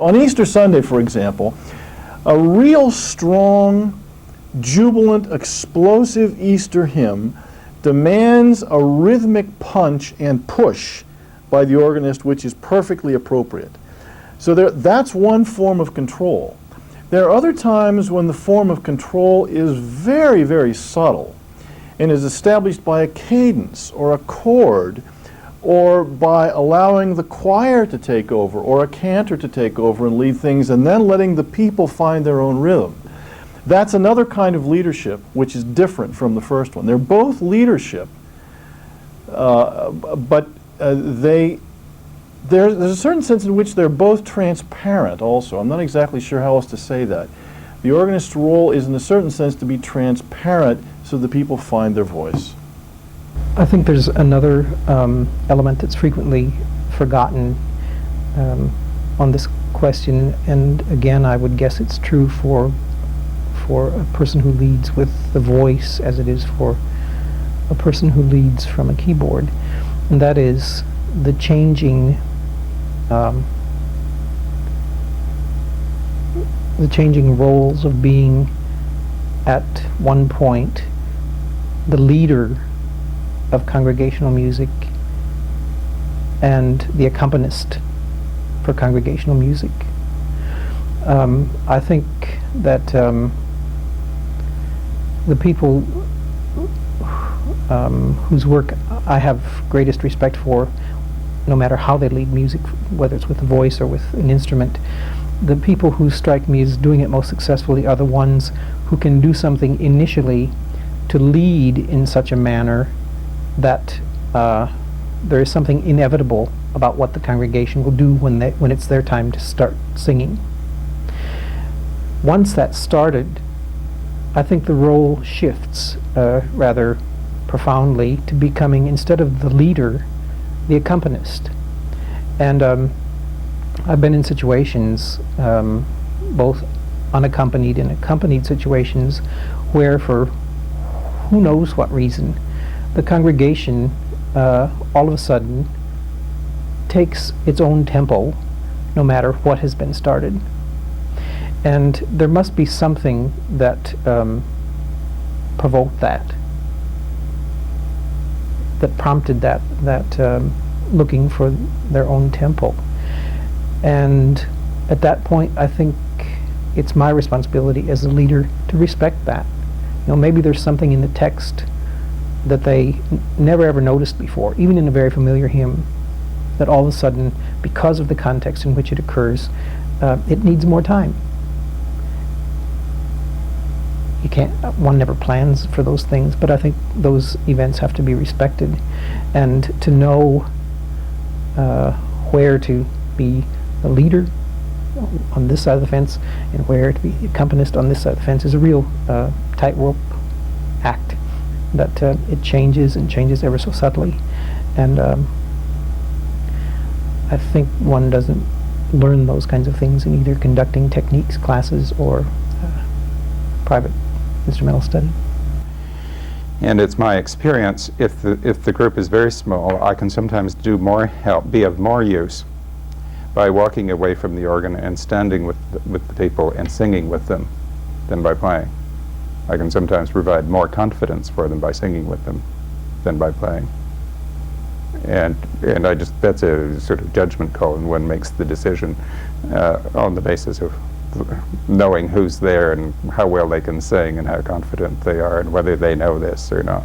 On Easter Sunday, for example, a real strong, jubilant, explosive Easter hymn demands a rhythmic punch and push by the organist, which is perfectly appropriate. So that's one form of control. There are other times when the form of control is very, very subtle and is established by a cadence or a chord, or by allowing the choir to take over or a cantor to take over and lead things, and then letting the people find their own rhythm. That's another kind of leadership which is different from the first one. They're both leadership, but there's a certain sense in which they're both transparent also. I'm not exactly sure how else to say that. The organist's role is in a certain sense to be transparent so the people find their voice. I think there's another element that's frequently forgotten on this question, and again I would guess it's true for a person who leads with the voice as it is for a person who leads from a keyboard, and that is the changing roles of being at one point the leader of congregational music and the accompanist for congregational music. I think that the people whose work I have greatest respect for, no matter how they lead music, whether it's with a voice or with an instrument, the people who strike me as doing it most successfully are the ones who can do something initially to lead in such a manner that there is something inevitable about what the congregation will do when it's their time to start singing. Once that's started, I think the role shifts rather profoundly to becoming, instead of the leader, the accompanist. And I've been in situations, both unaccompanied and accompanied situations, where for who knows what reason, the congregation all of a sudden takes its own tempo no matter what has been started. And there must be something that provoked that prompted that looking for their own tempo. And at that point, I think it's my responsibility as a leader to respect that. You know, maybe there's something in the text that they never ever noticed before, even in a very familiar hymn, that all of a sudden, because of the context in which it occurs, it needs more time. You can't, one never plans for those things, but I think those events have to be respected, and to know where to be the leader on this side of the fence and where to be the accompanist on this side of the fence is a real tightrope act, that it changes and changes ever so subtly. And I think one doesn't learn those kinds of things in either conducting techniques classes or private instrumental study. And it's my experience, if the group is very small, I can sometimes do more help, be of more use by walking away from the organ and standing with the people and singing with them than by playing. I can sometimes provide more confidence for them by singing with them than by playing. And I just, that's a sort of judgment call, and one makes the decision on the basis of knowing who's there and how well they can sing and how confident they are and whether they know this or not.